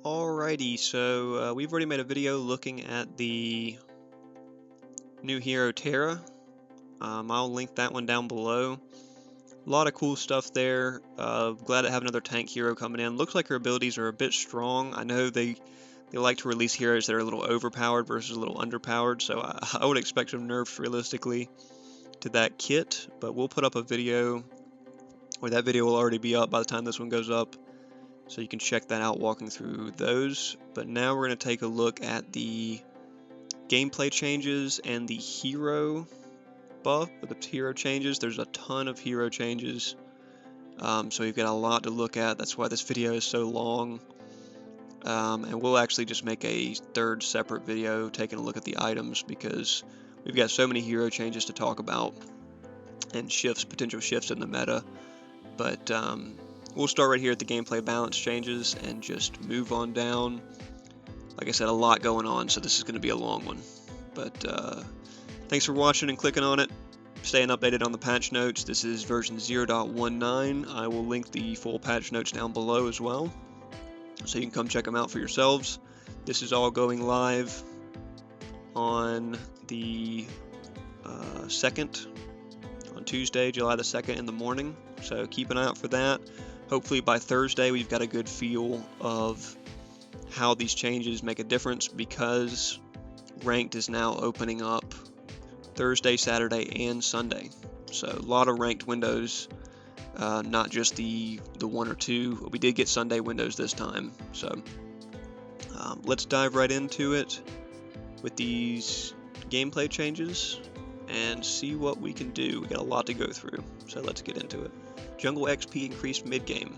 Alrighty, so we've already made a video looking at the new hero Terra. I'll link that one down below. A lot of cool stuff there. Glad to have another tank hero coming in. Looks like her abilities are a bit strong. I know they like to release heroes that are a little overpowered versus a little underpowered, so I would expect some nerfs realistically to that kit, but we'll put up a video, or that video will already be up by the time this one goes up. So you can check that out walking through those. But now we're going to take a look at the gameplay changes and the hero buff, or the hero changes. There's a ton of hero changes. So you've got a lot to look at. That's why this video is so long. And we'll actually just make a third separate video taking a look at the items because we've got so many hero changes to talk about and potential shifts in the meta. But we'll start right here at the gameplay balance changes and just move on down. Like I said, a lot going on, so this is going to be a long one. But thanks for watching and clicking on it. Staying updated on the patch notes. This is version 0.19. I will link the full patch notes down below as well, so you can come check them out for yourselves. This is all going live on the 2nd, on Tuesday, July the 2nd in the morning. So keep an eye out for that. Hopefully by Thursday we've got a good feel of how these changes make a difference, because ranked is now opening up Thursday, Saturday, and Sunday. So a lot of ranked windows, not just the 1 or 2. We did get Sunday windows this time. So let's dive right into it with these gameplay changes and see what we can do. We got a lot to go through, so let's get into it. Jungle XP increased mid-game.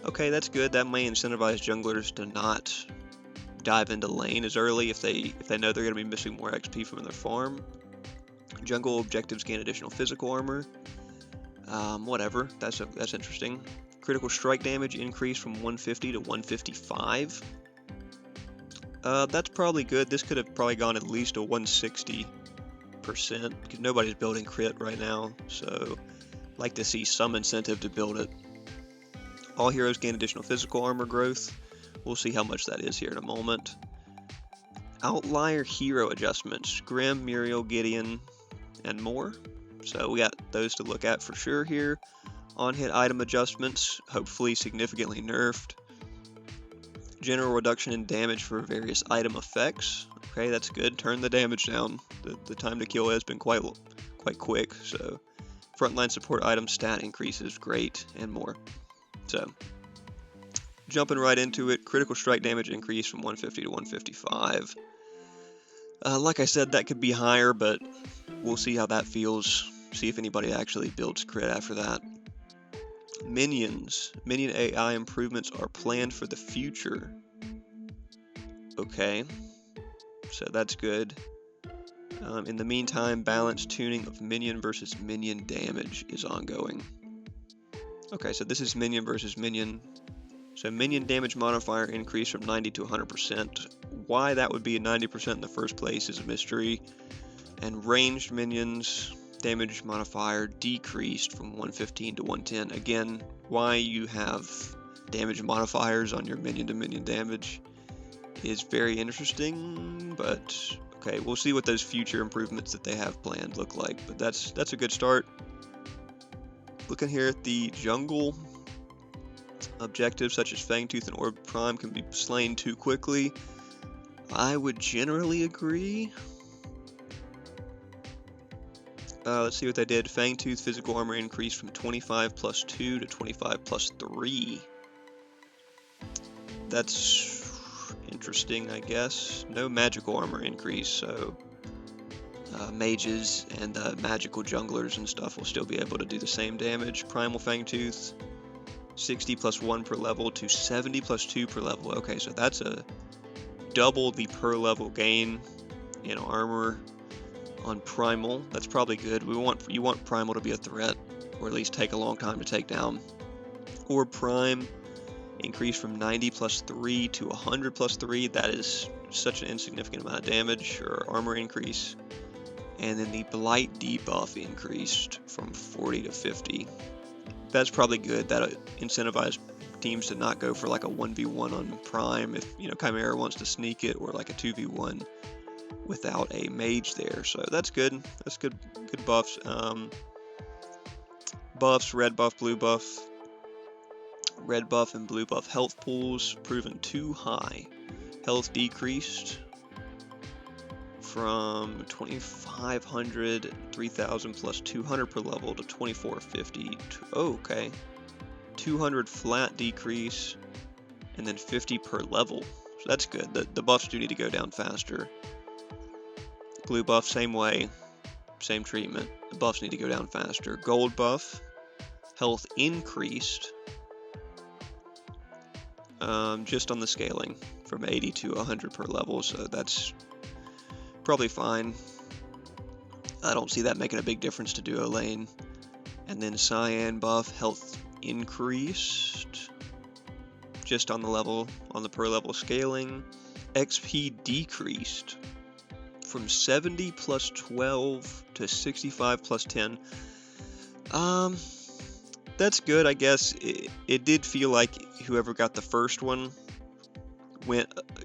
Okay, that's good. That may incentivize junglers to not dive into lane as early if they know they're going to be missing more XP from their farm. Jungle objectives gain additional physical armor. Whatever. That's interesting. Critical strike damage increased from 150 to 155. That's probably good. This could have probably gone at least to 160%, because nobody's building crit right now, so like to see some incentive to build it. All heroes gain additional physical armor growth. We'll see how much that is here in a moment. Outlier hero adjustments. Grim, Muriel, Gideon, and more. So we got those to look at for sure here. On-hit item adjustments, hopefully significantly nerfed. General reduction in damage for various item effects. Okay, that's good. Turn the damage down. The time to kill has been quite quick, so frontline support item stat increases, great, and more. So, jumping right into it, critical strike damage increased from 150 to 155. Like I said, that could be higher, but we'll see how that feels. See if anybody actually builds crit after that. Minion AI improvements are planned for the future. Okay, so that's good. In the meantime, balanced tuning of minion versus minion damage is ongoing. Okay, so this is minion versus minion. So minion damage modifier increased from 90 to 100%. Why that would be 90% in the first place is a mystery. And ranged minions damage modifier decreased from 115 to 110. Again, why you have damage modifiers on your minion to minion damage is very interesting, but okay, we'll see what those future improvements that they have planned look like. But that's a good start. Looking here at the jungle, objectives such as Fangtooth and Orb Prime can be slain too quickly. I would generally agree. Let's see what they did. Fangtooth physical armor increased from 25 plus 2 to 25 plus 3. That's interesting, I guess. No magical armor increase, so mages and magical junglers and stuff will still be able to do the same damage. Primal Fangtooth, 60 plus 1 per level to 70 plus 2 per level. Okay, so that's a double the per level gain in armor on Primal. That's probably good. You want Primal to be a threat, or at least take a long time to take down. Orb Prime increased from 90 plus 3 to 100 plus 3. That is such an insignificant amount of damage or armor increase. And then the Blight debuff increased from 40 to 50. That's probably good. That'll incentivize teams to not go for like a 1v1 on Prime if, you know, Chimera wants to sneak it, or like a 2v1 without a mage there. So that's good. That's good buffs. Buffs, red buff, blue buff. Red buff and blue buff health pools proven too high. Health decreased from 2,500, 3,000 plus 200 per level to 2,450. Oh, okay. 200 flat decrease, and then 50 per level. So that's good. The buffs do need to go down faster. Blue buff, same way. Same treatment. The buffs need to go down faster. Gold buff, health increased. Just on the scaling from 80 to 100 per level, so that's probably fine. I don't see that making a big difference to duo lane. And then cyan buff, health increased just on the level, on the per level scaling. XP decreased from 70 plus 12 to 65 plus 10. That's good, I guess. It did feel like whoever got the first one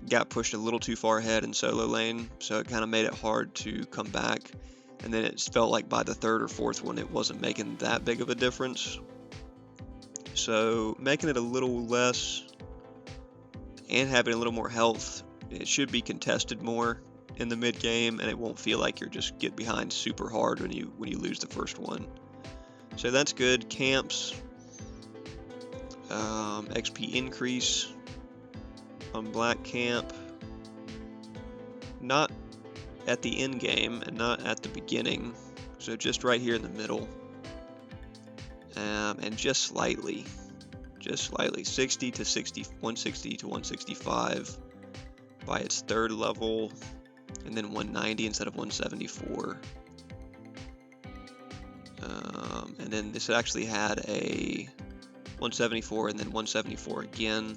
got pushed a little too far ahead in solo lane, so it kind of made it hard to come back. And then it felt like by the third or fourth one, it wasn't making that big of a difference. So making it a little less and having a little more health, it should be contested more in the mid game, and it won't feel like you're just get behind super hard when you lose the first one. So that's good. Camps, XP increase on black camp, not at the end game and not at the beginning, so just right here in the middle, and just slightly, 60 to 60, 160 to 165 by its third level, and then 190 instead of 174. And then this actually had a 174 and then 174 again,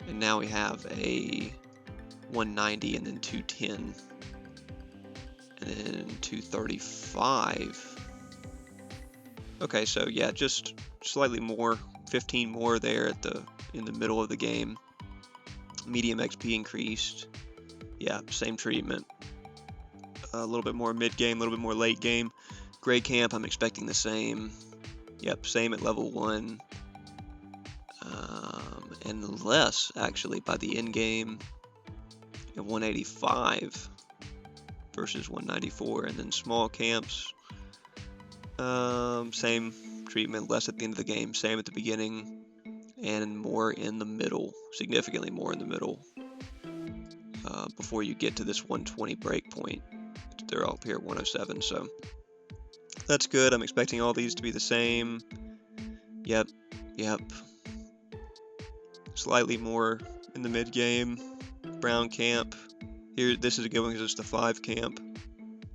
and now we have a 190 and then 210 and then 235. Okay, so yeah, just slightly more, 15 more there in the middle of the game. Medium XP increased. Yeah, same treatment. A little bit more mid game, a little bit more late game. Gray camp, I'm expecting the same. Yep, same at level 1. And less, actually, by the end game at 185 versus 194. And then small camps, same treatment, less at the end of the game, same at the beginning, and more in the middle, significantly more in the middle, before you get to this 120 break point. They're all up here at 107, so that's good. I'm expecting all these to be the same. Yep. Slightly more in the mid game. Brown camp. Here, this is a good one because it's the 5 camp.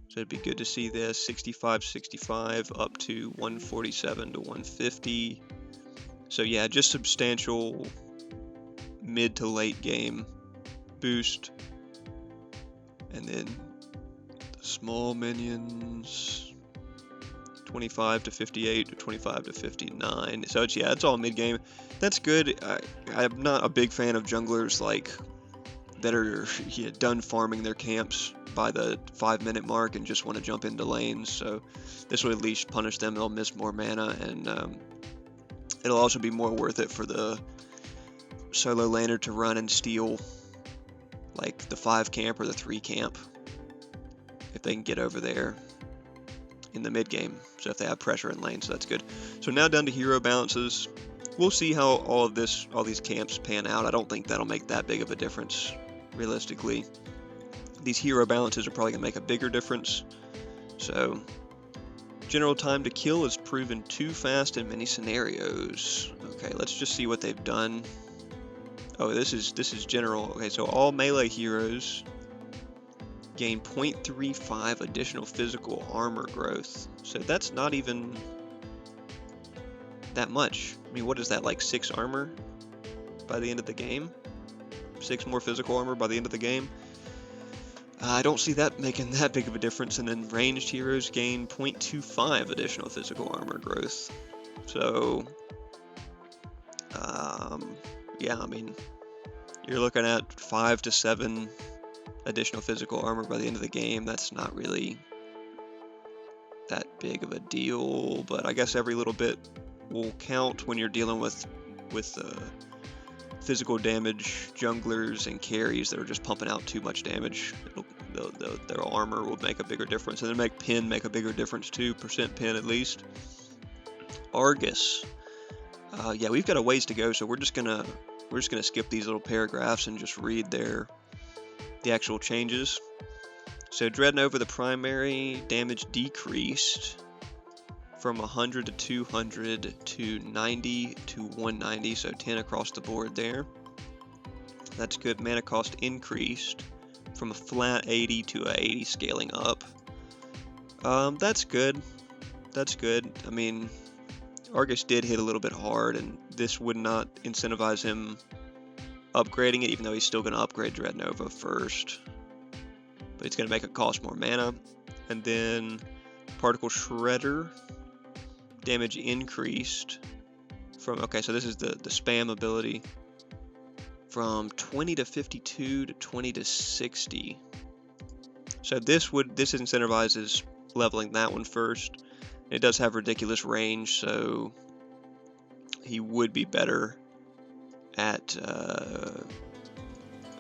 So it'd be good to see this 65 up to 147 to 150. So yeah, just substantial mid to late game boost. And then the small minions, 25 to 58 to 25 to 59. So it's all mid game. That's good. I'm not a big fan of junglers like that are done farming their camps by the 5-minute mark and just want to jump into lanes. So this would at least punish them. They'll miss more mana, and it'll also be more worth it for the solo laner to run and steal like the 5 camp or the 3 camp if they can get over there in the mid game. So if they have pressure in lane, so that's good. So now down to hero balances. We'll see how all these camps pan out. I don't think that'll make that big of a difference realistically. These hero balances are probably gonna make a bigger difference. So general time to kill is proven too fast in many scenarios. Okay, let's just see what they've done. Oh, this is general. Okay, so all melee heroes gain 0.35 additional physical armor growth. So that's not even that much. I mean, what is that, like 6 armor by the end of the game? 6 more physical armor by the end of the game? I don't see that making that big of a difference. And then ranged heroes gain 0.25 additional physical armor growth. So yeah, I mean, you're looking at 5 to 7 additional physical armor by the end of the game. That's not really that big of a deal, but I guess every little bit will count when you're dealing with physical damage junglers and carries that are just pumping out too much damage. Their armor will make a bigger difference, and then make pin make a bigger difference too, percent pin at least. Argus, yeah, we've got a ways to go, so we're just gonna skip these little paragraphs and just read the actual changes. So Dreadnova, the primary damage decreased from 100 to 200 to 90 to 190, so 10 across the board there. That's good. Mana cost increased from a flat 80 to a 80, scaling up. That's good. That's good. I mean, Argus did hit a little bit hard, and this would not incentivize him upgrading it, even though he's still going to upgrade Dreadnova first. But it's going to make it cost more mana. And then Particle Shredder, damage increased from, okay, so this is the spam ability, from 20 to 52 to 20 to 60. So this incentivizes leveling that one first. It does have ridiculous range, so he would be better at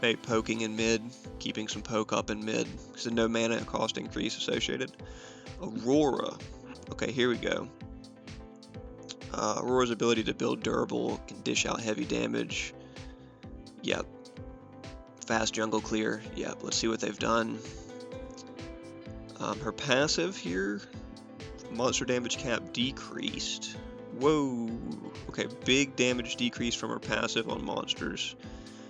maybe poking in mid, keeping some poke up in mid, because there's no mana cost increase associated. Aurora. Okay, here we go. Aurora's ability to build durable, can dish out heavy damage. Yep. Fast jungle clear. Yep, let's see what they've done. Her passive here, monster damage cap decreased. Whoa. Okay, big damage decrease from her passive on monsters.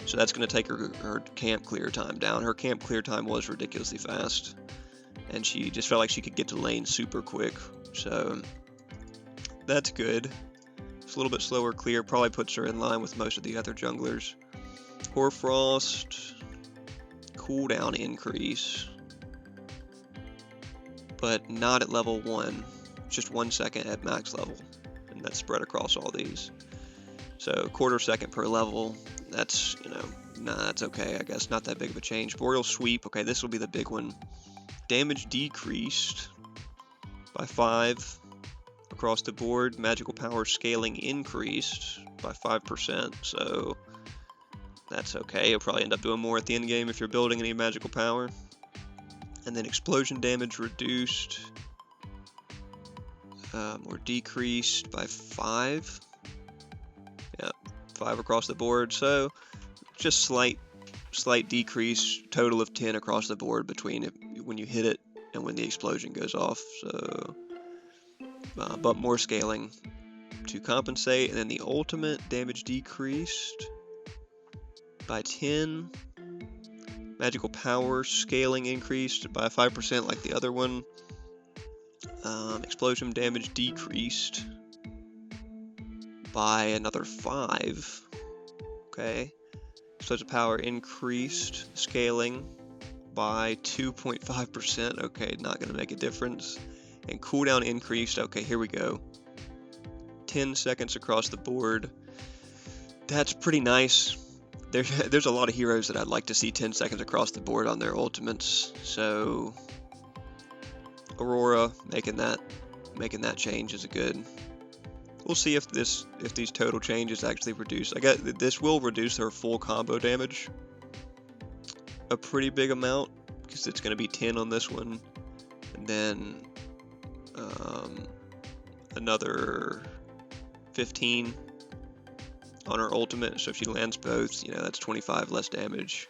So that's going to take her camp clear time down. Her camp clear time was ridiculously fast, and she just felt like she could get to lane super quick. So that's good. It's a little bit slower clear, probably puts her in line with most of the other junglers. Hoarfrost, cooldown increase, but not at level 1, just 1 second at max level, and that's spread across all these. So quarter second per level, that's, that's okay, I guess, not that big of a change. Boreal Sweep, okay, this will be the big one. Damage decreased by 5 across the board. Magical power scaling increased by 5%, so that's okay. You'll probably end up doing more at the end game if you're building any magical power. And then explosion damage reduced or decreased by 5. Yeah, 5 across the board. So just slight decrease. Total of 10 across the board between when you hit it and when the explosion goes off. So, but more scaling to compensate. And then the ultimate damage decreased by 10. Magical power scaling increased by 5% like the other one. Explosion damage decreased by another 5. Okay. Explosive power increased scaling by 2.5%. Okay, not going to make a difference. And cooldown increased. Okay, here we go. 10 seconds across the board. That's pretty nice. There's a lot of heroes that I'd like to see 10 seconds across the board on their ultimates. So Aurora making that change is good. We'll see if these total changes actually reduce. I guess this will reduce her full combo damage a pretty big amount, because it's going to be 10 on this one, and then another 15 on her ultimate. So if she lands both, that's 25 less damage,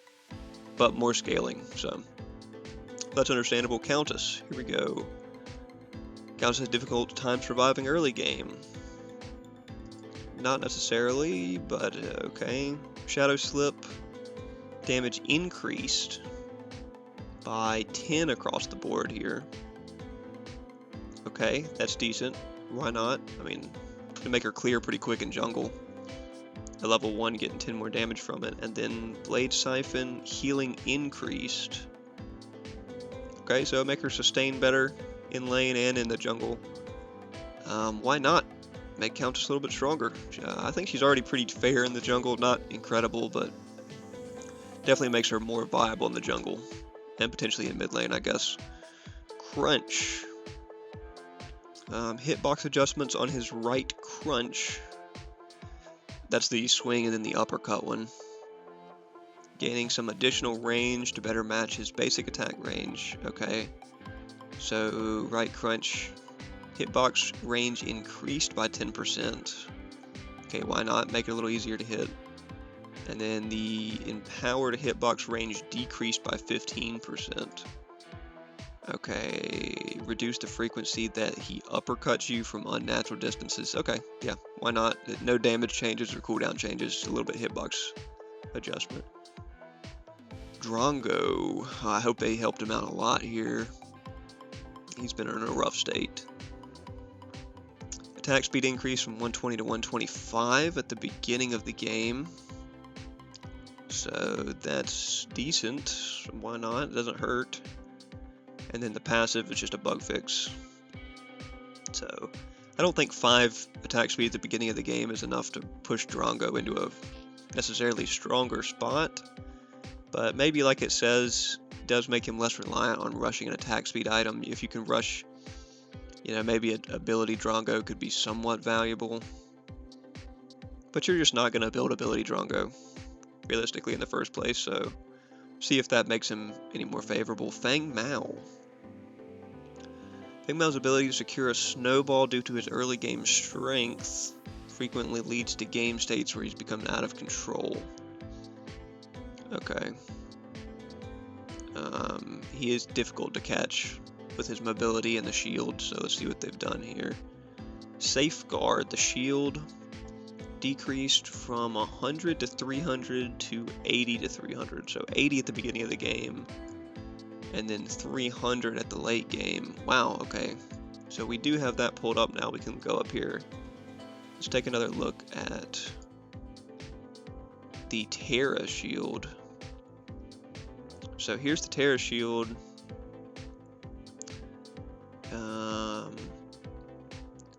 but more scaling. So that's understandable. Countess, here we go. Countess has difficult time surviving early game. Not necessarily, but okay. Shadow Slip, damage increased by 10 across the board here. Okay, that's decent. Why not? I mean, to make her clear pretty quick in jungle. At level 1, getting 10 more damage from it. And then Blade Siphon, healing increased. Okay, so make her sustain better in lane and in the jungle. Why not? make Countess a little bit stronger. I think she's already pretty fair in the jungle, not incredible, but definitely makes her more viable in the jungle, and potentially in mid lane, I guess. Crunch. Hitbox adjustments on his right crunch. That's the swing and then the uppercut one. Gaining some additional range to better match his basic attack range. Okay. So, right crunch. Hitbox range increased by 10%. Okay, why not? Make it a little easier to hit. And then the empowered hitbox range decreased by 15%. Okay, reduce the frequency that he uppercuts you from unnatural distances. Okay, yeah, why not? No damage changes or cooldown changes, a little bit hitbox adjustment. Drongo, I hope they helped him out a lot here. He's been in a rough state. Attack speed increase from 120 to 125 at the beginning of the game. So that's decent. Why not? It doesn't hurt. And then the passive is just a bug fix. So I don't think 5 attack speed at the beginning of the game is enough to push Drongo into a necessarily stronger spot. But maybe, like it says, it does make him less reliant on rushing an attack speed item. If you can rush, you know, maybe an ability Drongo could be somewhat valuable. But you're just not going to build ability Drongo, realistically, in the first place. So see if that makes him any more favorable. Fang Mao. Fang Mao's ability to secure a snowball due to his early game strength frequently leads to game states where he's become out of control. Okay. He is difficult to catch with his mobility and the shield, so let's see what they've done here. Safeguard. The shield decreased from 100 to 300 to 80 to 300. So 80 at the beginning of the game, and then 300 at the late game. Wow, okay. So we do have that pulled up now. We can go up here. Let's take another look at the Terra shield. So here's the Terra shield.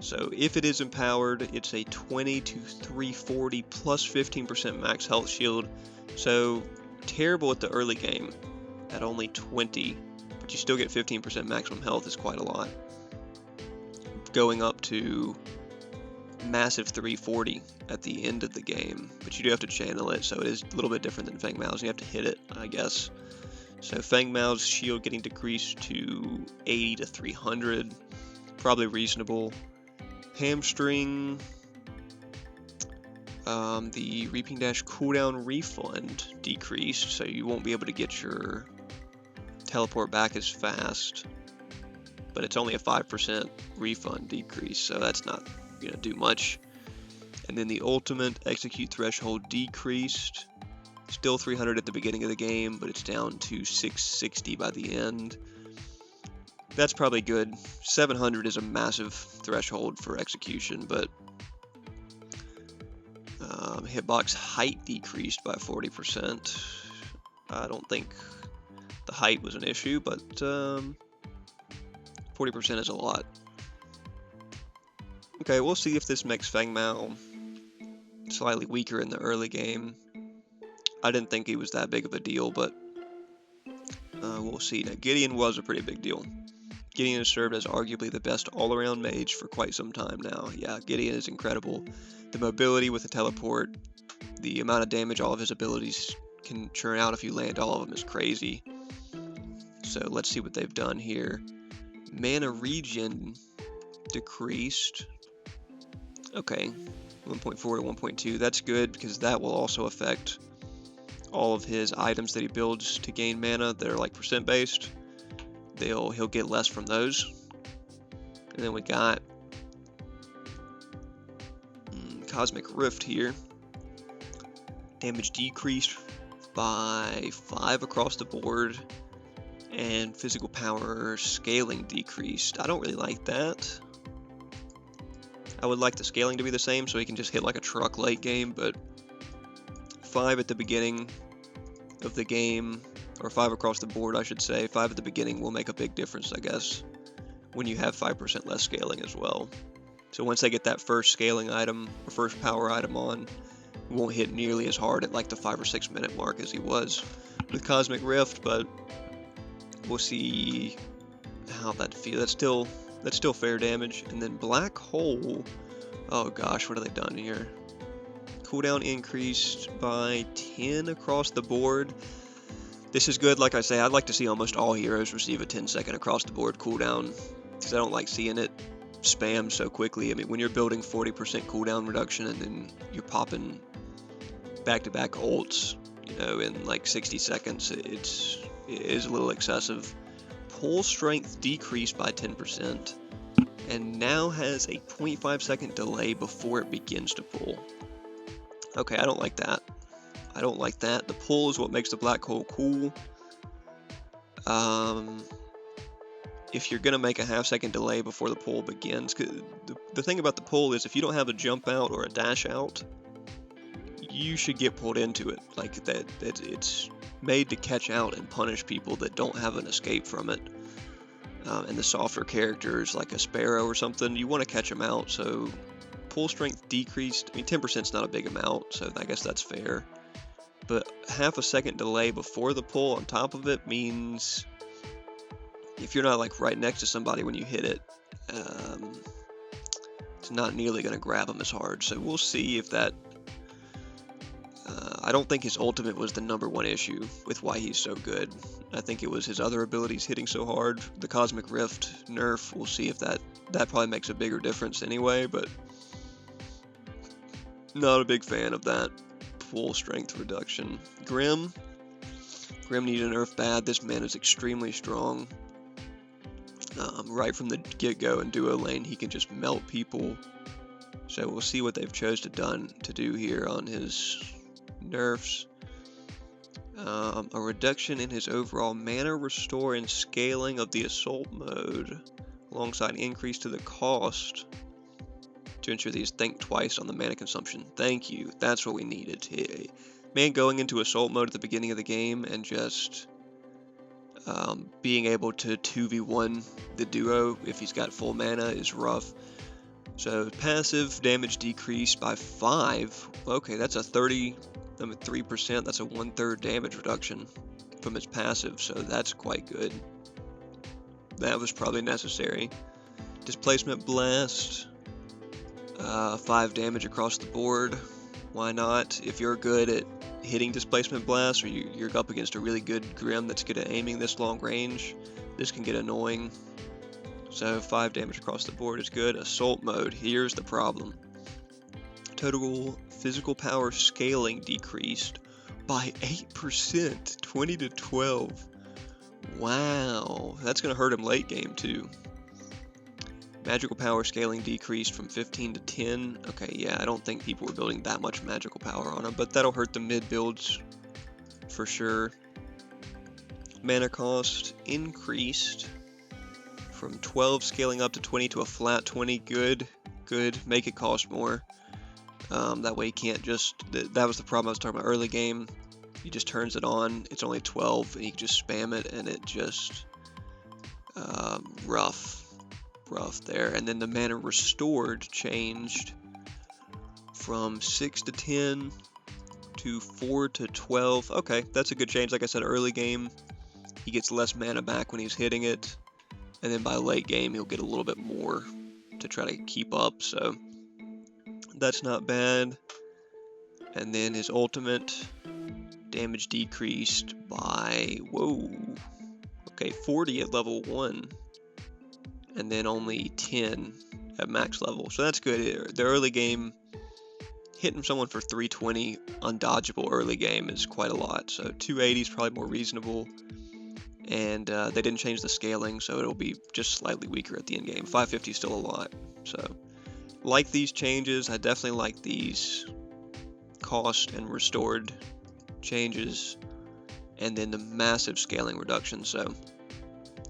So if it is empowered, it's a 20 to 340 plus 15% max health shield. So terrible at the early game at only 20, but you still get 15% maximum health is quite a lot. Going up to massive 340 at the end of the game, but you do have to channel it, so it is a little bit different than Fang Mao's. You have to hit it, I guess. So Fang Mao's shield getting decreased to 80 to 300, probably reasonable. Hamstring, the Reaping Dash cooldown refund decreased, so you won't be able to get your teleport back as fast, but it's only a 5% refund decrease, so that's not gonna do much. And then the ultimate execute threshold decreased, still 300 at the beginning of the game, but it's down to 660 by the end. That's probably good. 700 is a massive threshold for execution, but hitbox height decreased by 40%. I don't think the height was an issue, but 40% is a lot. Okay, we'll see if this makes Fang Mao slightly weaker in the early game. I didn't think he was that big of a deal, but we'll see. Now, Gideon was a pretty big deal. Gideon has served as arguably the best all-around mage for quite some time now. Yeah, Gideon is incredible. The mobility with the teleport, the amount of damage all of his abilities can churn out if you land all of them is crazy. So let's see what they've done here. Mana regen decreased. Okay, 1.4 to 1.2. That's good because that will also affect all of his items that he builds to gain mana that are like percent based. He'll get less from those. And then we got Cosmic Rift here. Damage decreased by 5 across the board, and physical power scaling decreased. I don't really like that. I would like the scaling to be the same so he can just hit like a truck late game, but 5 at the beginning of the game, or 5 across the board I should say, 5 at the beginning will make a big difference, I guess, when you have 5% less scaling as well. So once they get that first scaling item, or first power item on, he won't hit nearly as hard at like the 5 or 6 minute mark as he was with Cosmic Rift, but we'll see how that feels. That's still fair damage. And then Black Hole, oh gosh, what have they done here? Cooldown increased by 10 across the board. This is good. Like I say, I'd like to see almost all heroes receive a 10-second across the board cooldown, because I don't like seeing it spam so quickly. I mean, when you're building 40% cooldown reduction and then you're popping back-to-back ults, you know, in like 60 seconds, it is a little excessive. Pull strength decreased by 10%, and now has a 0.5 second delay before it begins to pull. Okay, I don't like that. I don't like that. The pull is what makes the black hole cool. If you're gonna make a half-second delay before the pull begins, the thing about the pull is if you don't have a jump out or a dash out, you should get pulled into it. Like that, it's made to catch out and punish people that don't have an escape from it. And the softer characters like a Sparrow or something, you want to catch them out. So pull strength decreased. I mean, 10% is not a big amount, so I guess that's fair. But half a second delay before the pull on top of it means if you're not like right next to somebody when you hit it, it's not nearly going to grab them as hard. So we'll see if that. I don't think his ultimate was the #1 issue with why he's so good. I think it was his other abilities hitting so hard. The Cosmic Rift nerf, we'll see if that probably makes a bigger difference anyway, but not a big fan of that full strength reduction. Grim needs a nerf bad. This man is extremely strong. Right from the get-go in duo lane, he can just melt people. So we'll see what they've chose to do here on his nerfs. A reduction in his overall mana restore and scaling of the assault mode, alongside increase to the cost to ensure these think twice on the mana consumption. Thank you. That's what we needed. Man, going into assault mode at the beginning of the game and just being able to 2v1 the duo if he's got full mana is rough. So passive damage decreased by 5. Okay, that's a 3%. That's a 1/3 damage reduction from his passive, so that's quite good. That was probably necessary. Displacement blast, 5 damage across the board. Why not? If you're good at hitting displacement blast, or you're up against a really good Grim that's good at aiming this long range, this can get annoying. So 5 damage across the board is good. Assault mode, here's the problem. Total physical power scaling decreased by 8%, 20 to 12. Wow, that's going to hurt him late game too. Magical power scaling decreased from 15 to 10. Okay, yeah, I don't think people were building that much magical power on him, but that'll hurt the mid builds for sure. Mana cost increased from 12 scaling up to 20 to a flat 20. Good. Make it cost more. That way you can't just, that was the problem I was talking about early game. He just turns it on, it's only 12, and he can just spam it, and it just, rough there. And then the mana restored changed from 6 to 10 to 4 to 12. Okay, that's a good change. Like I said, early game, he gets less mana back when he's hitting it, and then by late game, he'll get a little bit more to try to keep up, so that's not bad. And then his ultimate damage decreased by, 40 at level 1, and then only 10 at max level, so that's good. The early game, hitting someone for 320 undodgeable early game is quite a lot, so 280 is probably more reasonable. And they didn't change the scaling, so it'll be just slightly weaker at the end game. 550 is still a lot, so like these changes. I definitely like these cost and restored changes, and then the massive scaling reduction. So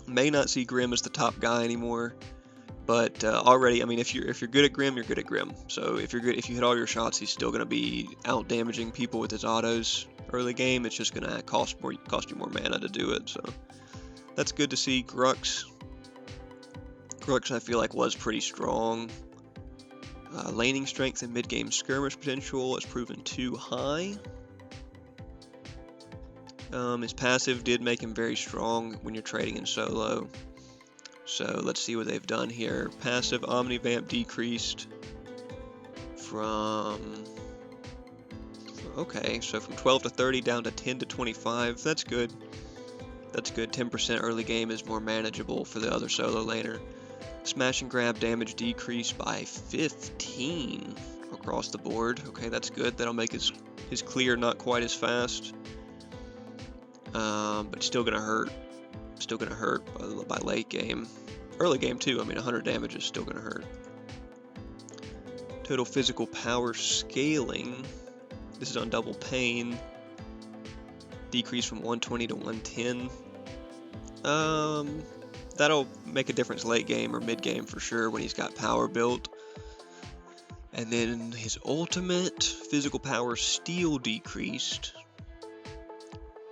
may not see Grim as the top guy anymore, but already, I mean, if you're good at Grim, you're good at Grim. So if you hit all your shots, he's still gonna be out damaging people with his autos early game. It's just gonna cost you more mana to do it. So that's good to see. Grux, I feel like was pretty strong. Laning strength and mid-game skirmish potential is proven too high. His passive did make him very strong when you're trading in solo. So let's see what they've done here. Passive Omnivamp decreased from... Okay, so from 12 to 30 down to 10 to 25. That's good. That's good. 10% early game is more manageable for the other solo laner. Smash and grab damage decreased by 15 across the board. Okay, that's good. That'll make his clear not quite as fast. But still gonna hurt. Still gonna hurt by late game. Early game too, I mean 100 damage is still gonna hurt. Total physical power scaling. This is on double pain. Decrease from 120 to 110. That'll make a difference late game or mid game for sure when he's got power built. And then his ultimate physical power steal decreased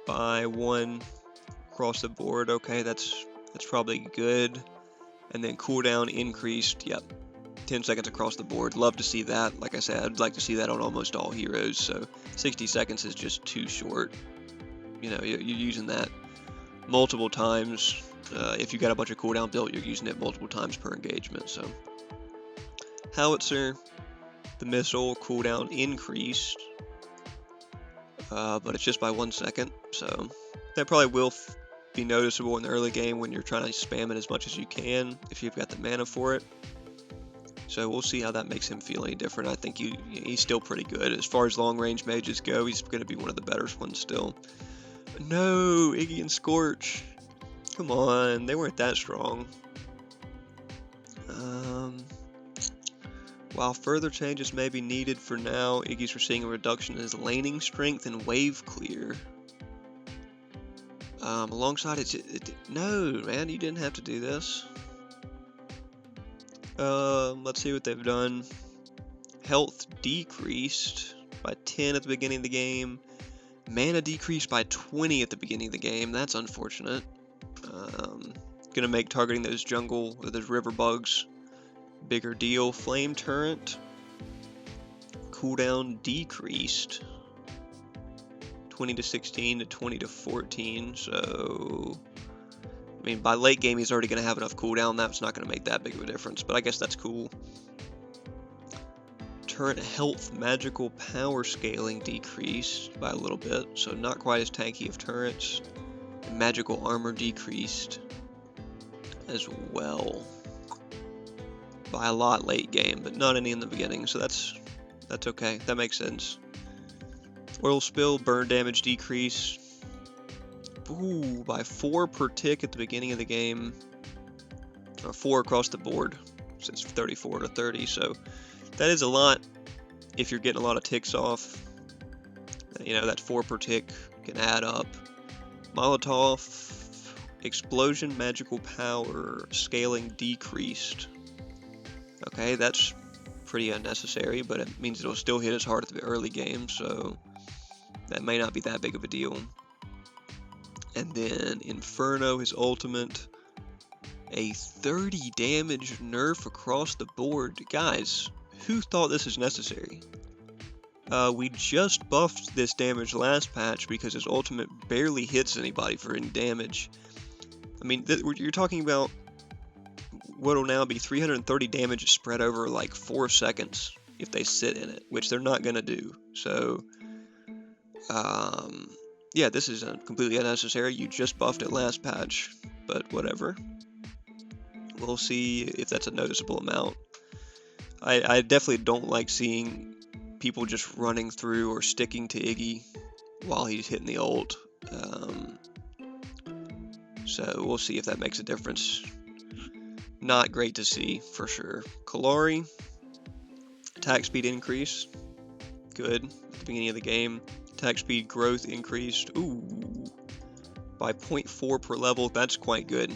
by 1 across the board. Okay, that's probably good. And then cooldown increased, yep, 10 seconds across the board. Love to see that. Like I said, I'd like to see that on almost all heroes. So 60 seconds is just too short. You know, you're using that multiple times. If you got a bunch of cooldown built, you're using it multiple times per engagement. So Howitzer, the missile cooldown increased, but it's just by 1 second. So that probably will be noticeable in the early game when you're trying to spam it as much as you can if you've got the mana for it. So we'll see how that makes him feel any different. I think he's still pretty good. As far as long range mages go, he's going to be one of the better ones still. No, Iggy and Scorch. Come on, they weren't that strong. While further changes may be needed for now, Iggy's seeing a reduction in his laning strength and wave clear. Alongside no, man, you didn't have to do this. Let's see what they've done. Health decreased by 10 at the beginning of the game. Mana decreased by 20 at the beginning of the game. That's unfortunate. Gonna make targeting those jungle or those river bugs bigger deal. Flame turret cooldown decreased 20 to 16 to 20 to 14. So I mean, by late game he's already gonna have enough cooldown. That's not gonna make that big of a difference, but I guess that's cool. Turret health magical power scaling decreased by a little bit, so not quite as tanky of turrets. Magical armor decreased as well by a lot late game, but not any in the beginning, so that's okay. That makes sense. Oil spill burn damage decrease. Ooh, by 4 per tick at the beginning of the game, or 4 across the board. So it's 34 to 30, so that is a lot if you're getting a lot of ticks off. You know, that 4 per tick can add up. Molotov explosion magical power scaling decreased. Okay, that's pretty unnecessary, but it means it'll still hit as hard at the early game, so that may not be that big of a deal. And then Inferno, his ultimate, a 30 damage nerf across the board. Guys, who thought this is necessary? We just buffed this damage last patch because his ultimate barely hits anybody for any damage. I mean, you're talking about what will now be 330 damage spread over like 4 seconds if they sit in it, which they're not going to do. So, yeah, this is completely unnecessary. You just buffed it last patch, but whatever. We'll see if that's a noticeable amount. I definitely don't like seeing people just running through or sticking to Iggy while he's hitting the ult. So we'll see if that makes a difference. Not great to see, for sure. Kalari, attack speed increase. Good, at the beginning of the game. Attack speed growth increased. Ooh, by 0.4 per level, that's quite good.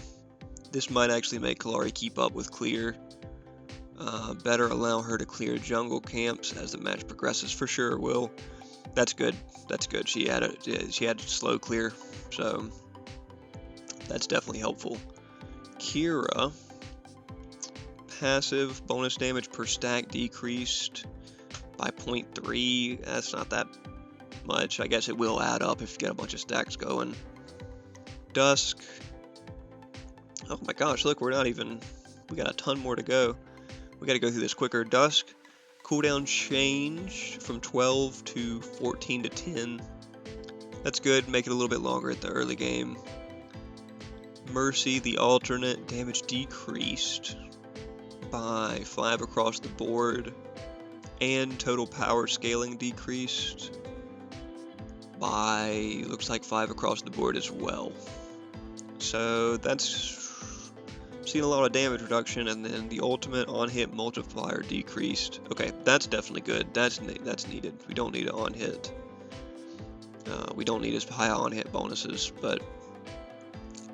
This might actually make Kalari keep up with clear. Better allow her to clear jungle camps as the match progresses. For sure it will. That's good. That's good. She had slow clear, so that's definitely helpful. Kira, passive bonus damage per stack decreased by 0.3. That's not that much. I guess it will add up if you get a bunch of stacks going. Dusk. Oh my gosh, look, we got a ton more to go. We gotta go through this quicker. Dusk. Cooldown change from 12 to 14 to 10. That's good, make it a little bit longer at the early game. Mercy, the alternate, damage decreased by 5 across the board, and total power scaling decreased by, looks like 5 across the board as well. So that's seen a lot of damage reduction, and then the ultimate on-hit multiplier decreased. Okay, that's definitely good. That's needed. We don't need an on-hit. We don't need as high on-hit bonuses, but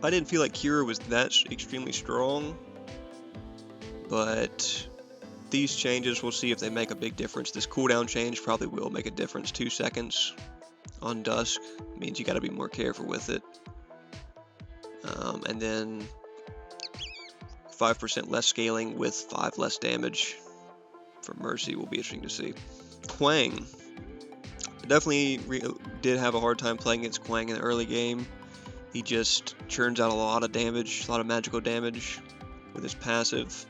I didn't feel like Cure was that extremely strong, but these changes, we'll see if they make a big difference. This cooldown change probably will make a difference. 2 seconds on Dusk means you got to be more careful with it. And then 5% less scaling with 5 less damage for Mercy will be interesting to see. Quang. I definitely did have a hard time playing against Quang in the early game. He just churns out a lot of damage, a lot of magical damage with his passive,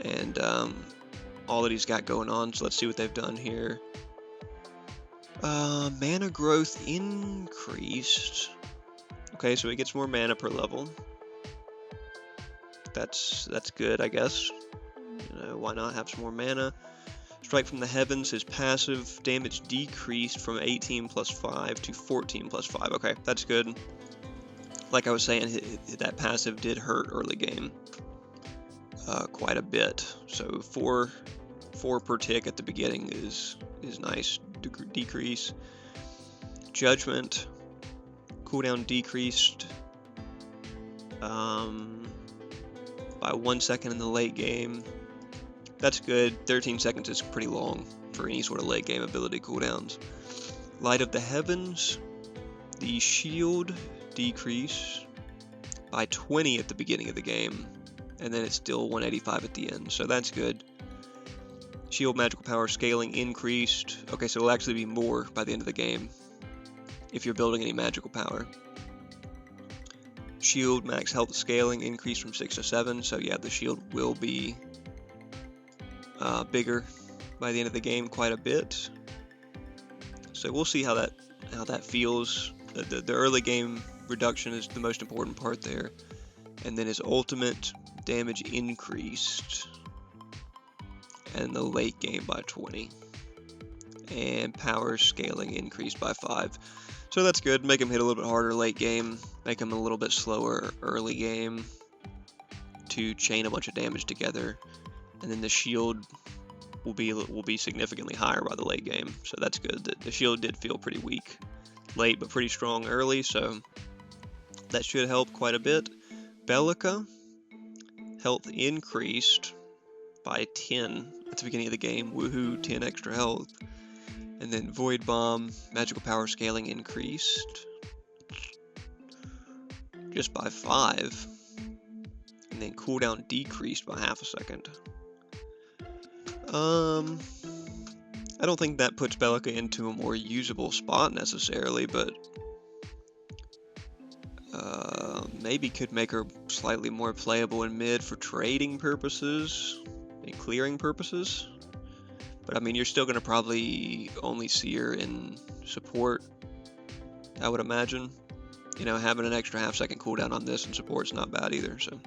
and all that he's got going on. So let's see what they've done here. Mana growth increased. Okay, so he gets more mana per level. That's good, I guess. You know, why not have some more mana? Strike from the Heavens, his passive damage decreased from 18 plus 5 to 14 plus 5. Okay, that's good. Like I was saying, that passive did hurt early game quite a bit. So 4 per tick at the beginning is nice decrease. Judgment, cooldown decreased by 1 second in the late game. That's good. 13 seconds is pretty long for any sort of late game ability cooldowns. Light of the Heavens, the shield decrease by 20 at the beginning of the game, and then it's still 185 at the end, so that's good. Shield magical power scaling increased. Okay, so it'll actually be more by the end of the game if you're building any magical power. Shield max health scaling increased from 6 to 7, so yeah, the shield will be bigger by the end of the game quite a bit. So we'll see how that feels. The early game reduction is the most important part there, and then his ultimate damage increased, and the late game by 20, and power scaling increased by 5. So that's good. Make him hit a little bit harder late game, make him a little bit slower early game to chain a bunch of damage together, and then the shield will be significantly higher by the late game. So that's good. The shield did feel pretty weak late, but pretty strong early, so that should help quite a bit. Bellica, health increased by 10 at the beginning of the game. Woohoo, 10 extra health. And then Void Bomb, magical power scaling increased just by 5. And then cooldown decreased by half a second. I don't think that puts Bellica into a more usable spot necessarily, but maybe could make her slightly more playable in mid for trading purposes and clearing purposes. But I mean, you're still going to probably only see her in support, I would imagine. You know, having an extra half-second cooldown on this in support's not bad either. So,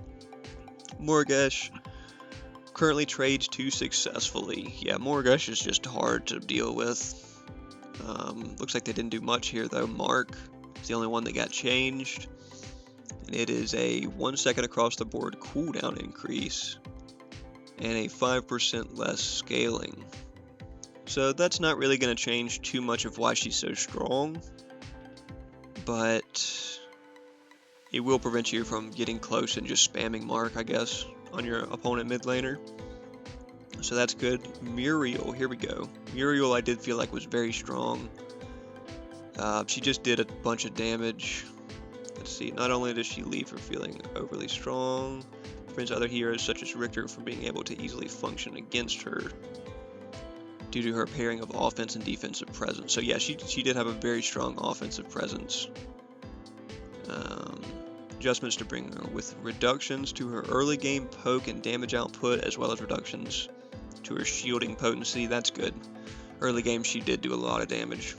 Morgesh currently trades 2 successfully. Yeah, Morgesh is just hard to deal with. Looks like they didn't do much here though. Mark is the only one that got changed, and it is a 1 second across the board cooldown increase and a 5% less scaling. So that's not really going to change too much of why she's so strong, but it will prevent you from getting close and just spamming Mark, I guess, on your opponent mid laner. So that's good. Muriel, here we go. Muriel I did feel like was very strong. She just did a bunch of damage. Let's see, not only does she leave her feeling overly strong, prevents other heroes such as Richter from being able to easily function against her due to her pairing of offense and defensive presence. So yeah, she did have a very strong offensive presence. Adjustments to bring her with reductions to her early game poke and damage output, as well as reductions to her shielding potency. That's good. Early game she did do a lot of damage.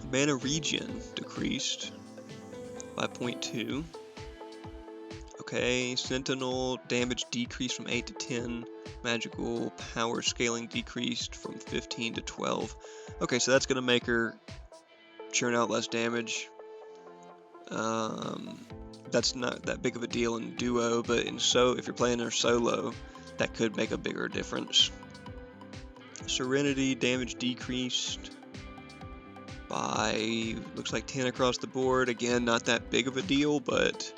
Mana regen decreased by 0.2. Okay, Sentinel damage decreased from 8 to 10. Magical power scaling decreased from 15 to 12. Okay, so that's going to make her churn out less damage. That's not that big of a deal in duo, but if you're playing her solo, that could make a bigger difference. Serenity damage decreased by, looks like 10 across the board. Again, not that big of a deal, but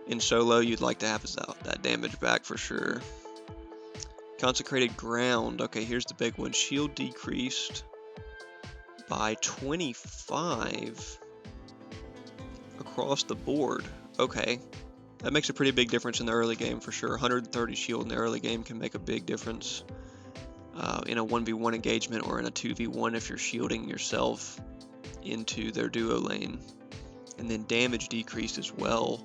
in solo, you'd like to have that damage back for sure. Consecrated Ground. Okay, here's the big one. Shield decreased by 25 across the board. Okay, that makes a pretty big difference in the early game for sure. 130 shield in the early game can make a big difference in a 1v1 engagement or in a 2v1 if you're shielding yourself into their duo lane. And then damage decreased as well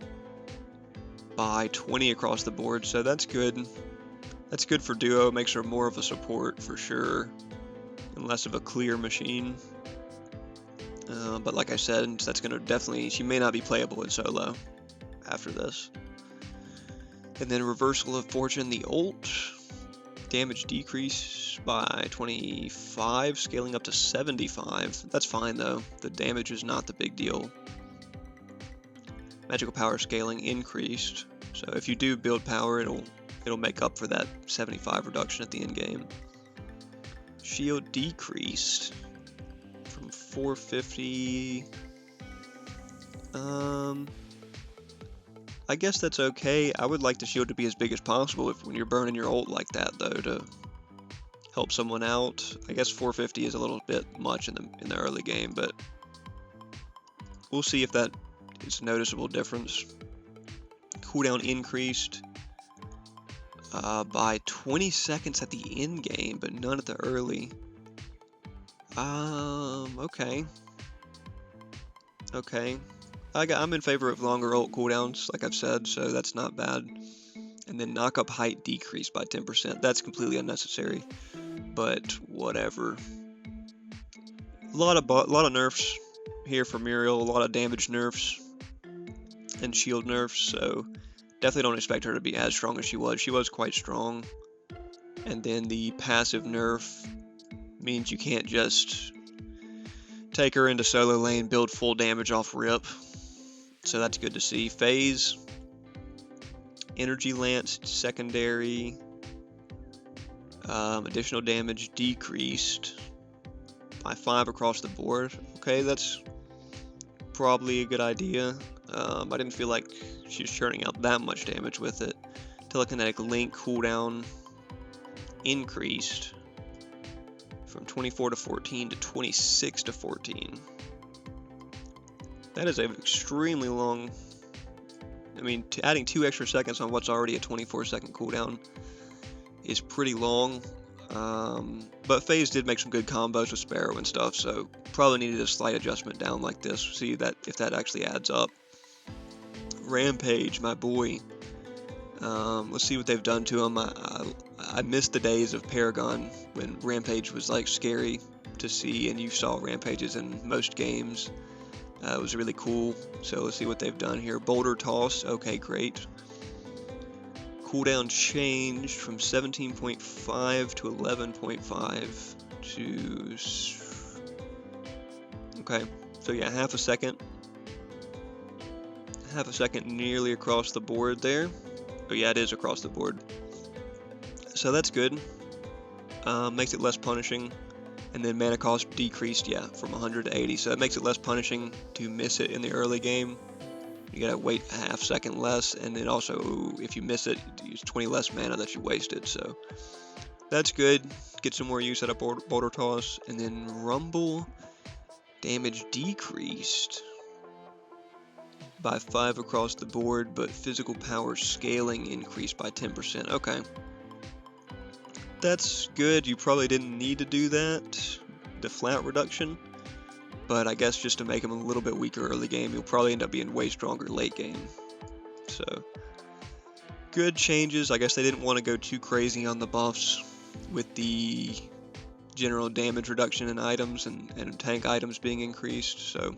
by 20 across the board, so that's good. That's good for duo. It makes her more of a support for sure and less of a clear machine. But like I said, that's going to definitely, she may not be playable in solo after this. And then Reversal of Fortune, the ult. Damage decrease by 25, scaling up to 75. That's fine though. The damage is not the big deal. Magical power scaling increased. So if you do build power, it'll make up for that 75 reduction at the end game. Shield decreased from 450. I guess that's okay. I would like the shield to be as big as possible when you're burning your ult like that, though, to help someone out. I guess 450 is a little bit much in the early game, but we'll see if that is a noticeable difference. Cooldown increased by 20 seconds at the end game, but none at the early. Okay. Okay. I'm in favor of longer ult cooldowns, like I've said, so that's not bad. And then knock-up height decreased by 10%. That's completely unnecessary, but whatever. A lot of nerfs here for Muriel, a lot of damage nerfs and shield nerfs, so definitely don't expect her to be as strong as she was. She was quite strong. And then the passive nerf means you can't just take her into solo lane, build full damage off rip. So that's good to see. Phase, Energy Lance, secondary, additional damage decreased by 5 across the board. Okay, that's probably a good idea. I didn't feel like she was churning out that much damage with it. Telekinetic Link cooldown increased from 24 to 14 to 26 to 14. That is an extremely long, I mean, adding 2 extra seconds on what's already a 24-second cooldown is pretty long. But FaZe did make some good combos with Sparrow and stuff, so probably needed a slight adjustment down like this. See that if that actually adds up. Rampage, my boy. Let's see what they've done to him. I missed the days of Paragon when Rampage was like scary to see, and you saw Rampages in most games. It was really cool. So let's see what they've done here. Boulder Toss. Okay, great. Cooldown changed from 17.5 to 11.5 to... Okay, so yeah, half a second. Half a second nearly across the board there. Oh yeah, it is across the board. So that's good. Makes it less punishing. And then mana cost decreased, yeah, from 100 to 80. So that makes it less punishing to miss it in the early game. You gotta wait a half second less, and then also, if you miss it, you use 20 less mana that you wasted. So that's good. Get some more use out of Boulder Toss. And then Rumble damage decreased by 5 across the board, but physical power scaling increased by 10%. Okay. That's good. You probably didn't need to do that, the flat reduction, but I guess just to make him a little bit weaker early game, he'll probably end up being way stronger late game. So, good changes. I guess they didn't want to go too crazy on the buffs with the general damage reduction in items and tank items being increased. So,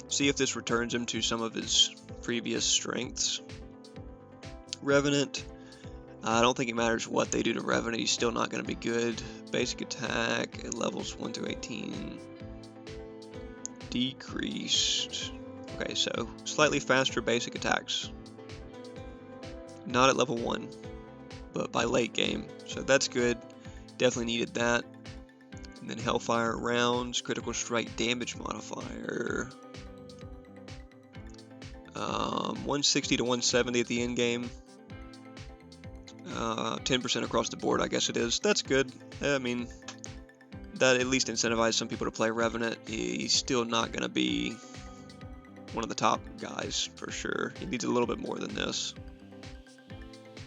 see if this returns him to some of his previous strengths. Revenant. I don't think it matters what they do to Revenant, he's still not going to be good. Basic attack at levels 1 through 18. Decreased. Okay, so slightly faster basic attacks. Not at level 1, but by late game. So that's good. Definitely needed that. And then Hellfire rounds, critical strike damage modifier. 160 to 170 at the end game. 10% across the board, I guess it is. That's good. I mean, that at least incentivized some people to play Revenant. He's still not going to be one of the top guys, for sure. He needs a little bit more than this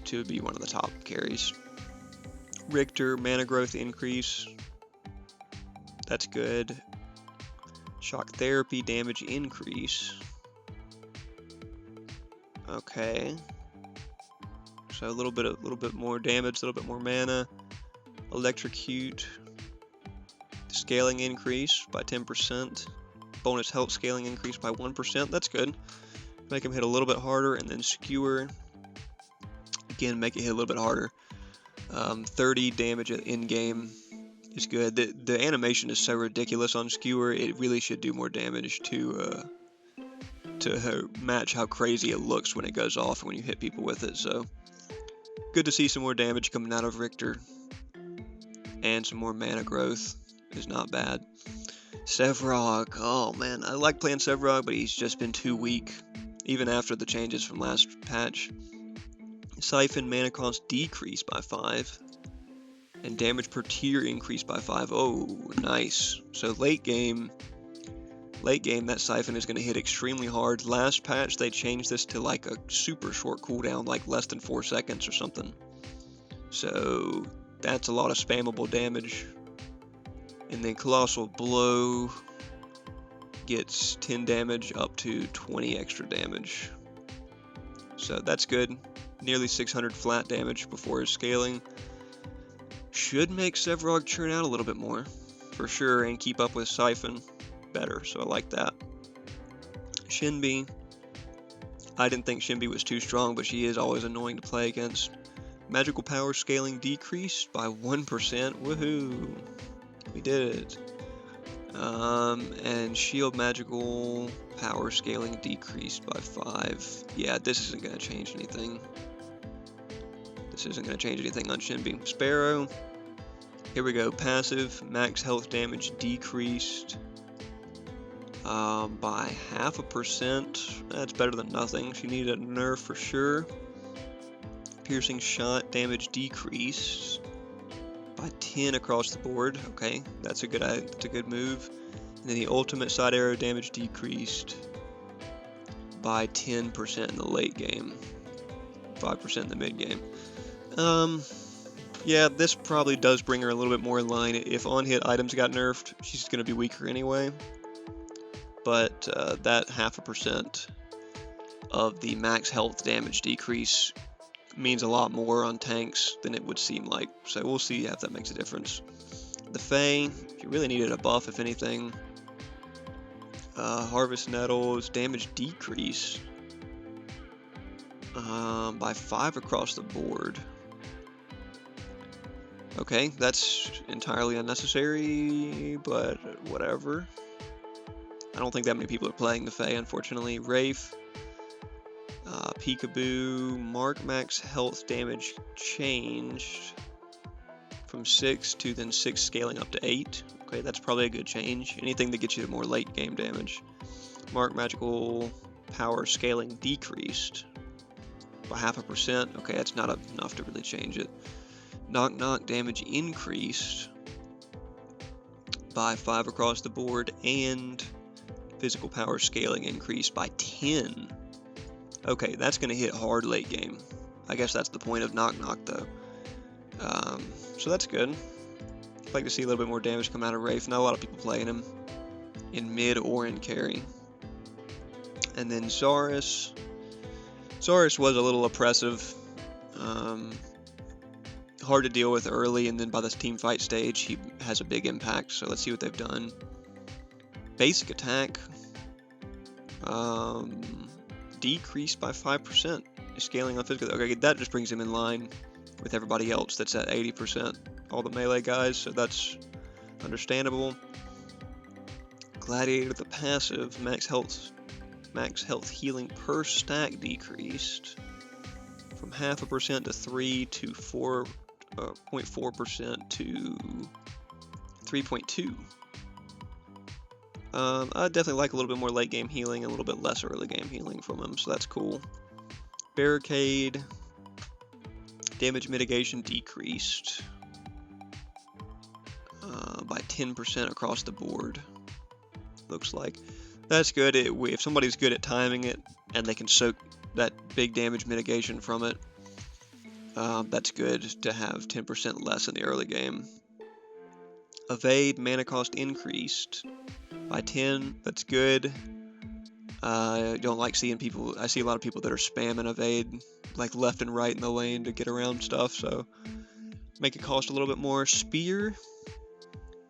to be one of the top carries. Richter, mana growth increase. That's good. Shock therapy, damage increase. Okay. So a little bit more damage, a little bit more mana. Electrocute. Scaling increase by 10%. Bonus health scaling increase by 1%. That's good. Make him hit a little bit harder, and then Skewer. Again, make it hit a little bit harder. 30 damage at in game is good. The animation is so ridiculous on Skewer. It really should do more damage to match how crazy it looks when it goes off when you hit people with it. So good to see some more damage coming out of Richter, and some more mana growth is not bad. Sevrog, oh man, I like playing Sevrog, but he's just been too weak, even after the changes from last patch. Siphon mana cost decreased by 5, and damage per tier increased by 5. Oh, nice. So late game, that Siphon is going to hit extremely hard. Last patch, they changed this to like a super short cooldown, like less than 4 seconds or something. So that's a lot of spammable damage. And then Colossal Blow gets 10 damage up to 20 extra damage. So that's good. Nearly 600 flat damage before his scaling. Should make Sevrog churn out a little bit more, for sure, and keep up with Siphon better, so I like that. Shinbi. I didn't think Shinbi was too strong, but she is always annoying to play against. Magical power scaling decreased by 1%. Woohoo! We did it. And shield magical power scaling decreased by 5. Yeah, this isn't going to change anything. This isn't going to change anything on Shinbi. Sparrow. Here we go. Passive. Max health damage decreased by 0.5%. That's better than nothing. She needed a nerf for sure. Piercing shot damage decreased by 10 across the board. Okay, that's a good move. And then the ultimate side arrow damage decreased by 10% in the late game, 5% in the mid game. Yeah, this probably does bring her a little bit more in line. If on-hit items got nerfed, she's going to be weaker anyway. But that 0.5% of the max health damage decrease means a lot more on tanks than it would seem like. So we'll see if that makes a difference. The Fae, she really needed a buff if anything. Harvest Nettles, damage decrease by 5 across the board. Okay, that's entirely unnecessary, but whatever. I don't think that many people are playing the Fae, unfortunately. Wraith, Peekaboo, Mark Max health damage changed from 6 to then 6 scaling up to 8. Okay, that's probably a good change. Anything that gets you to more late game damage. Mark magical power scaling decreased by 0.5%. Okay, that's not enough to really change it. Knock damage increased by 5 across the board, and physical power scaling increased by 10. Okay, that's going to hit hard late game. I guess that's the point of Knock Knock, though. So that's good. I'd like to see a little bit more damage come out of Wraith. Not a lot of people playing him in mid or in carry. And then Zarus. Zarus was a little oppressive. Hard to deal with early, and then by this team fight stage, he has a big impact. So let's see what they've done. Basic attack. Decreased by 5%. Scaling on physical. Okay, that just brings him in line with everybody else that's at 80%. All the melee guys, so that's understandable. Gladiator, the passive, max health healing per stack decreased from 0.5% to 3 to 4.4% to 3.2. I definitely like a little bit more late game healing, a little bit less early game healing from him, so that's cool. Barricade, damage mitigation decreased by 10% across the board. Looks like that's good. If somebody's good at timing it and they can soak that big damage mitigation from it, that's good to have 10% less in the early game. Evade, mana cost increased by 10. That's good. I don't like seeing people. I see a lot of people that are spamming evade like left and right in the lane to get around stuff, so make it cost a little bit more. Spear,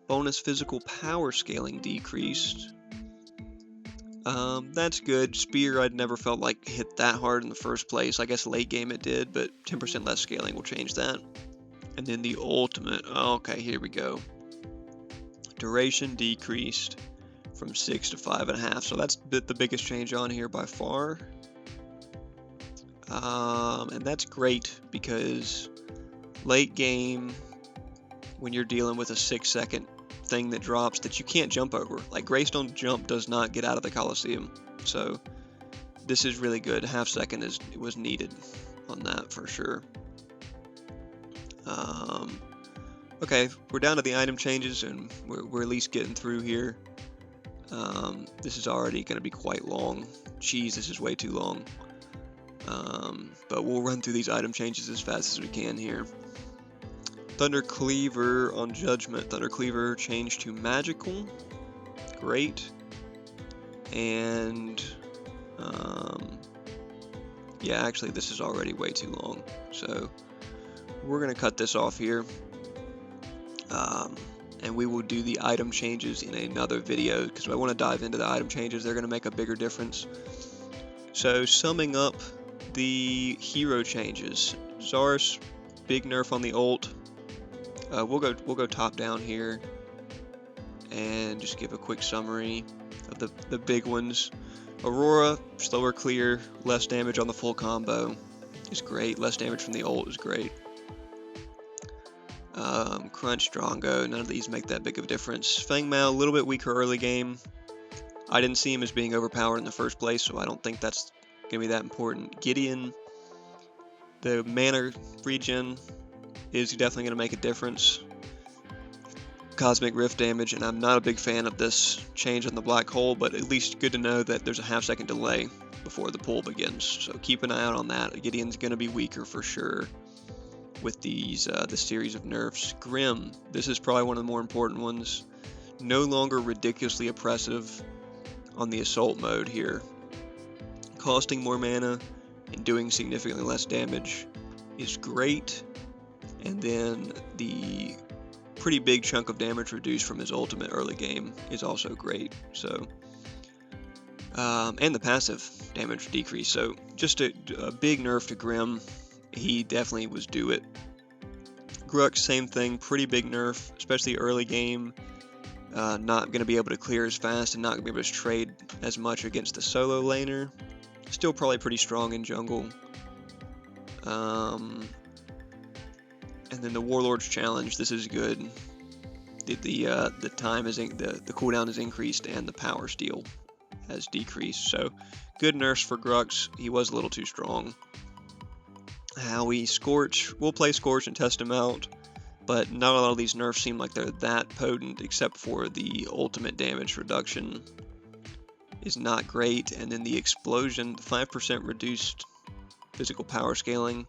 bonus physical power scaling decreased. That's good. Spear, I'd never felt like hit that hard in the first place. I guess late game it did, but 10% less scaling will change that. And then the ultimate. Okay, here we go. Duration decreased from 6 to 5.5, so that's the biggest change on here by far. And that's great because late game, when you're dealing with a 6-second thing that drops that you can't jump over, like Greystone jump does not get out of the Coliseum, so this is really good. Half second was needed on that for sure. Okay, we're down to the item changes, and we're at least getting through here. This is already going to be quite long. Jeez, this is way too long. But we'll run through these item changes as fast as we can here. Thunder Cleaver on Judgment. Thunder Cleaver changed to magical. Great. And yeah, actually this is already way too long. So we're going to cut this off here. And we will do the item changes in another video because I want to dive into the item changes. They're going to make a bigger difference. So summing up the hero changes. Zarus, big nerf on the ult. We'll go top down here and just give a quick summary of the big ones. Aurora, slower clear, less damage on the full combo is great. Less damage from the ult is great. Crunch, Drongo, none of these make that big of a difference. Feng Mao, a little bit weaker early game. I didn't see him as being overpowered in the first place, so I don't think that's going to be that important. Gideon, the mana regen is definitely going to make a difference. Cosmic Rift damage, and I'm not a big fan of this change on the black hole, but at least good to know that there's a half-second delay before the pull begins, so keep an eye out on that. Gideon's going to be weaker for sure with these this series of nerfs. Grim, this is probably one of the more important ones. No longer ridiculously oppressive on the assault mode here. Costing more mana and doing significantly less damage is great, and then the pretty big chunk of damage reduced from his ultimate early game is also great. So and the passive damage decrease, so just a big nerf to Grim. He definitely was due it. Grux, same thing, pretty big nerf, especially early game. Not going to be able to clear as fast and not going to be able to trade as much against the solo laner. Still probably pretty strong in jungle. And then the Warlord's Challenge, this is good. The time is the cooldown is increased and the power steal has decreased. So good nerfs for Grux. He was a little too strong. Howie, Scorch, we'll play Scorch and test him out, but not a lot of these nerfs seem like they're that potent except for the ultimate damage reduction. is not great, and then the explosion, 5% reduced physical power scaling,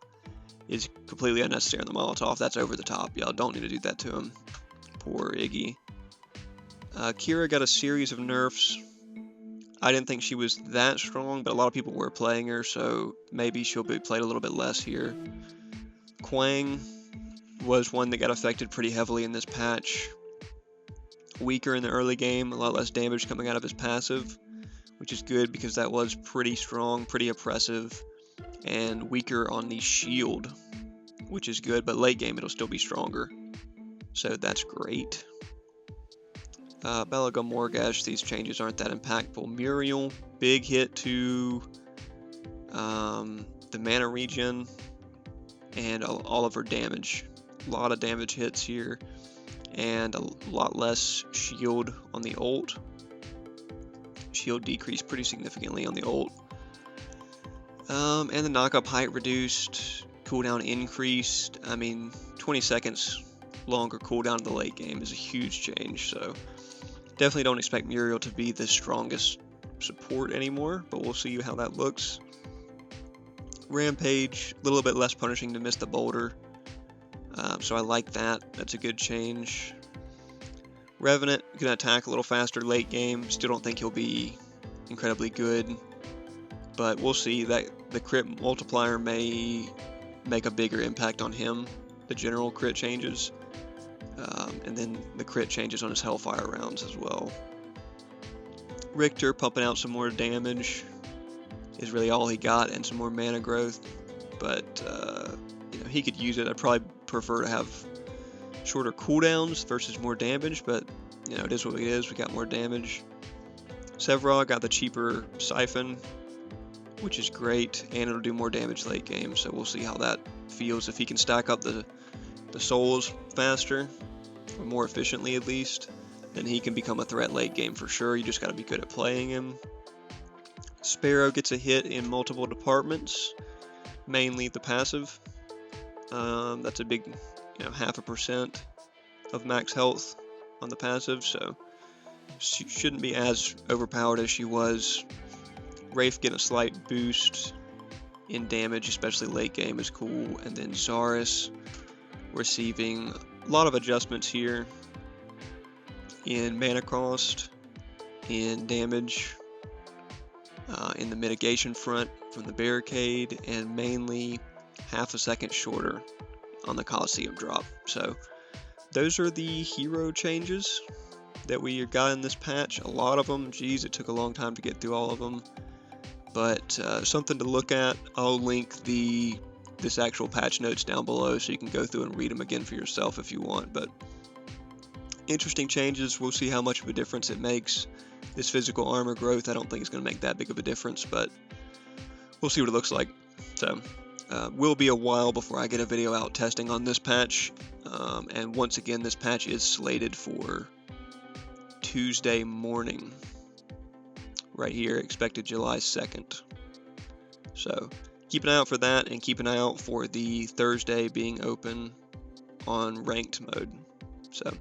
is completely unnecessary on the Molotov. That's over the top. Y'all don't need to do that to him. Poor Iggy. Kira got a series of nerfs. I didn't think she was that strong, but a lot of people were playing her, so maybe she'll be played a little bit less here. Quang was one that got affected pretty heavily in this patch. Weaker in the early game, a lot less damage coming out of his passive, which is good because that was pretty strong, pretty oppressive, and weaker on the shield, which is good, but late game it'll still be stronger, so that's great. Bella Morgash, these changes aren't that impactful. Muriel, big hit to the mana regen and all of her damage. A lot of damage hits here, and a lot less shield on the ult. Shield decreased pretty significantly on the ult. And the knockup height reduced, cooldown increased. I mean, 20 seconds longer cooldown in the late game is a huge change, so definitely don't expect Muriel to be the strongest support anymore, but we'll see how that looks. Rampage, a little bit less punishing to miss the boulder, so I like that. That's a good change. Revenant, gonna attack a little faster late game. Still don't think he'll be incredibly good, but we'll see. That the crit multiplier may make a bigger impact on him. The general crit changes, and then the crit changes on his Hellfire rounds as well. Richter pumping out some more damage is really all he got, and some more mana growth, but you know, he could use it. I'd probably prefer to have shorter cooldowns versus more damage, but you know, it is what it is. We got more damage. Sevrog got the cheaper Siphon, which is great, and it'll do more damage late game, so we'll see how that feels. If he can stack up the souls faster, or more efficiently at least, then he can become a threat late game for sure. You just got to be good at playing him. Sparrow gets a hit in multiple departments, mainly the passive. That's a big, you know, 0.5% of max health on the passive, so she shouldn't be as overpowered as she was. Wraith getting a slight boost in damage, especially late game, is cool. And then Zaris receiving a lot of adjustments here in mana cost, in damage, in the mitigation front from the barricade, and mainly 0.5 second shorter on the Coliseum drop. So those are the hero changes that we got in this patch. A lot of them. Geez, it took a long time to get through all of them, but something to look at. I'll link this actual patch notes down below so you can go through and read them again for yourself if you want. But interesting changes. We'll see how much of a difference it makes. This physical armor growth, I don't think it's going to make that big of a difference, but we'll see what it looks like. So will be a while before I get a video out testing on this patch, and once again, this patch is slated for Tuesday morning right here, expected July 2nd. So keep an eye out for that, and keep an eye out for the Thursday being open on ranked mode. So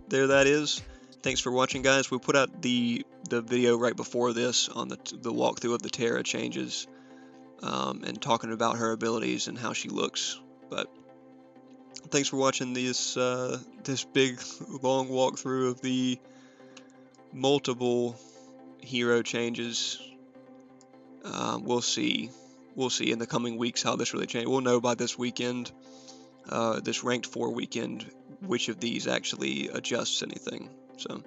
there that is. Thanks for watching, guys. We put out the video right before this on the walkthrough of the Terra changes, and talking about her abilities and how she looks. But thanks for watching this big long walkthrough of the multiple hero changes. We'll see in the coming weeks how this really changes. We'll know by this weekend, this ranked 4 weekend, which of these actually adjusts anything. So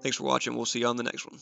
thanks for watching. We'll see you on the next one.